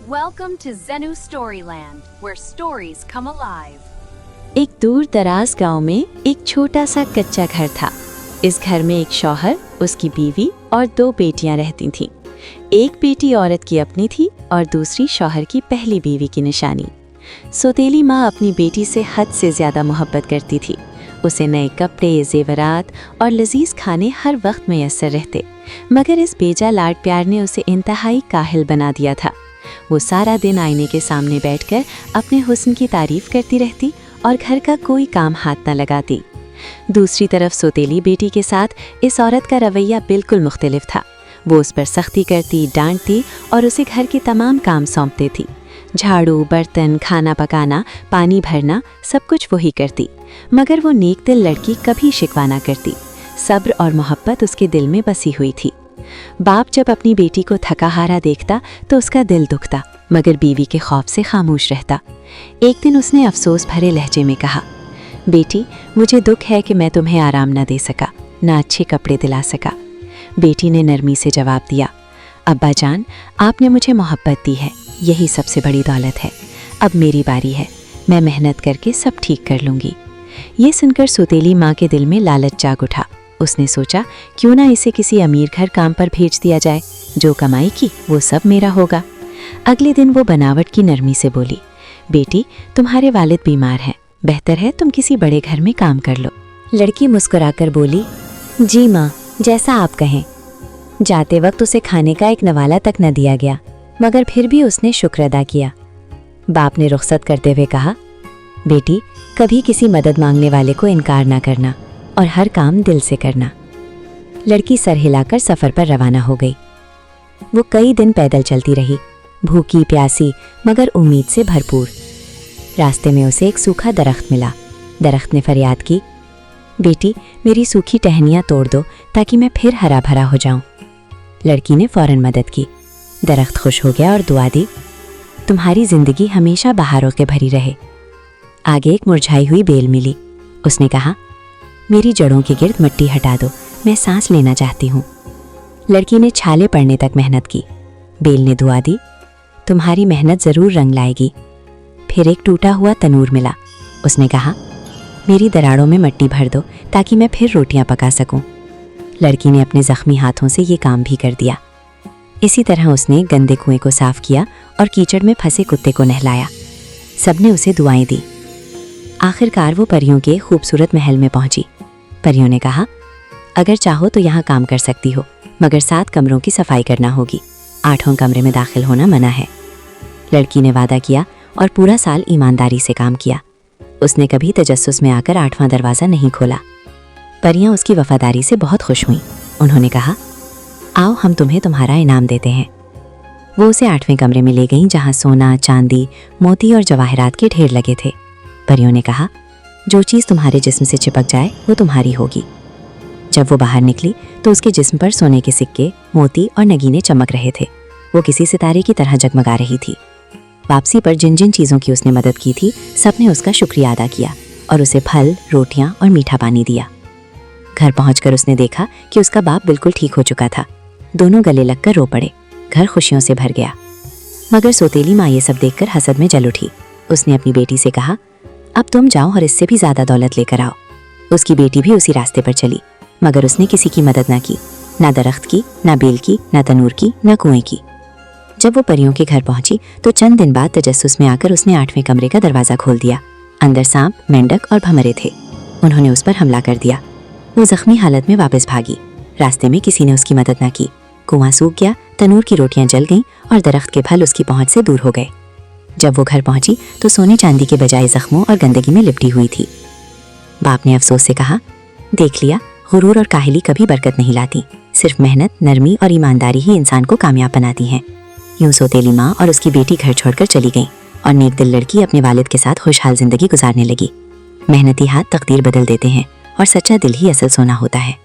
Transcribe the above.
Welcome to Zenu Storyland, where stories come alive. एक दूर दराज गांव में एक छोटा सा कच्चा घर था। इस घर में एक शौहर, उसकी बीवी और 2 बेटियां रहती थीं। एक बेटी औरत की अपनी थी और दूसरी शौहर की पहली बीवी की निशानी। सौतेली माँ अपनी बेटी से हद से ज़्यादा मोहब्बत करती थी। उसे नए कपड़े, जेवरात और लजीज खाने हर वक्त मैसर रहते, मगर इस बेजा लाड प्यार ने उसे इंतहाई काहिल बना दिया था। वो सारा दिन आईने के सामने बैठकर अपने हुस्न की तारीफ करती रहती और घर का कोई काम हाथ न लगाती। दूसरी तरफ सौतेली बेटी के साथ इस औरत का रवैया बिल्कुल मुख्तलिफ था। वो उस पर सख्ती करती, डांटती और उसे घर के तमाम काम सौंपती थी। झाड़ू, बर्तन, खाना पकाना, पानी भरना, सब कुछ वही करती, मगर वो नेक दिल लड़की कभी शिकवा ना करती। सब्र और मोहब्बत उसके दिल में बसी हुई थी। बाप जब अपनी बेटी को थका हारा देखता तो उसका दिल दुखता, मगर बीवी के खौफ से खामोश रहता। एक दिन उसने अफसोस भरे लहजे में कहा, बेटी, मुझे दुख है कि मैं तुम्हें आराम न दे सका, न अच्छे कपड़े दिला सका। बेटी ने नरमी से जवाब दिया, अब्बा जान, आपने मुझे मोहब्बत दी है, यही सबसे बड़ी दौलत है। अब मेरी बारी है, मैं मेहनत करके सब ठीक कर लूँगी। ये सुनकर सौतेली माँ के दिल में लालच जाग उठा। उसने सोचा, क्यों ना इसे किसी अमीर घर काम पर भेज दिया जाए, जो कमाई की वो सब मेरा होगा। अगले दिन वो बनावट की नरमी से बोली, बेटी, तुम्हारे वालिद बीमार हैं, बेहतर है तुम किसी बड़े घर में काम कर लो। लड़की मुस्कुराकर बोली, जी माँ, जैसा आप कहें। जाते वक्त उसे खाने का एक नवाला तक न दिया गया, मगर फिर भी उसने शुक्र अदा किया। बाप ने रुखसत करते हुए कहा, बेटी, कभी किसी मदद मांगने वाले को इनकार ना करना और हर काम दिल से करना। लड़की सर हिलाकर सफ़र पर रवाना हो गई। वो कई दिन पैदल चलती रही, भूखी प्यासी मगर उम्मीद से भरपूर। रास्ते में उसे एक सूखा दरख्त मिला। दरख्त ने फरियाद की, बेटी, मेरी सूखी टहनियाँ तोड़ दो ताकि मैं फिर हरा भरा हो जाऊं। लड़की ने फौरन मदद की। दरख्त खुश हो गया और दुआ दी, तुम्हारी जिंदगी हमेशा बहारों के भरी रहे। आगे एक मुरझाई हुई बेल मिली। उसने कहा, मेरी जड़ों के गिर्द मिट्टी हटा दो, मैं सांस लेना चाहती हूँ। लड़की ने छाले पड़ने तक मेहनत की। बेल ने दुआ दी, तुम्हारी मेहनत ज़रूर रंग लाएगी। फिर एक टूटा हुआ तनूर मिला। उसने कहा, मेरी दराड़ों में मिट्टी भर दो ताकि मैं फिर रोटियां पका सकूं। लड़की ने अपने ज़ख्मी हाथों से ये काम भी कर दिया। इसी तरह उसने गंदे कुएं को साफ किया और कीचड़ में फंसे कुत्ते को नहलाया। सबने उसे दुआएं दी। आखिरकार वो परियों के खूबसूरत महल में पहुंची। परियों ने कहा, अगर चाहो तो यहाँ काम कर सकती हो, मगर 7 कमरों की सफाई करना होगी। 8वें कमरे में दाखिल होना मना है। लड़की ने वादा किया और पूरा साल ईमानदारी से काम किया। उसने कभी तजस्सुस में आकर 8वां दरवाज़ा नहीं खोला। परियां उसकी वफादारी से बहुत खुश हुईं। उन्होंने कहा, आओ हम तुम्हें तुम्हारा इनाम देते हैं। वो उसे 8वें कमरे में ले गईं, जहाँ सोना, चांदी, मोती और जवाहरात के ढेर लगे थे। परियों ने कहा, जो चीज़ तुम्हारे जिस्म से चिपक जाए वो तुम्हारी होगी। जब वो बाहर निकली तो उसके जिस्म पर सोने के सिक्के, मोती और नगीने चमक रहे थे। वो किसी सितारे की तरह जगमगा रही थी। वापसी पर जिन जिन चीज़ों की उसने मदद की थी, सबने उसका शुक्रिया अदा किया और उसे फल, रोटियां और मीठा पानी दिया। घर पहुंचकर उसने देखा कि उसका बाप बिल्कुल ठीक हो चुका था। दोनों गले लगकर रो पड़े। घर खुशियों से भर गया। मगर सौतेली माँ ये सब देखकर हसद में जल उठी। उसने अपनी बेटी से कहा, अब तुम जाओ और इससे भी ज़्यादा दौलत लेकर आओ। उसकी बेटी भी उसी रास्ते पर चली, मगर उसने किसी की मदद ना की, ना दरख्त की, ना बेल की, ना तनूर की, ना कुएं की। जब वो परियों के घर पहुंची तो चंद दिन बाद तजस्सुस में आकर उसने 8वें कमरे का दरवाज़ा खोल दिया। अंदर सांप, मेंढक और भंवरे थे। उन्होंने उस पर हमला कर दिया। वो जख्मी हालत में वापस भागी। रास्ते में किसी ने उसकी मदद ना की। कुआं सूख गया, तनूर की रोटियां जल गईं और दरख्त के फल उसकी पहुंच से दूर हो गए। जब वो घर पहुंची तो सोने चांदी के बजाय जख्मों और गंदगी में लिपटी हुई थी। बाप ने अफसोस से कहा, देख लिया, गुरूर और काहिली कभी बरकत नहीं लाती। सिर्फ मेहनत, नरमी और ईमानदारी ही इंसान को कामयाब बनाती हैं। यूं सौतेली माँ और उसकी बेटी घर छोड़कर चली गईं और नेक दिल लड़की अपने वालिद के साथ खुशहाल जिंदगी गुजारने लगी। मेहनती हाथ तकदीर बदल देते हैं और सच्चा दिल ही असल सोना होता है।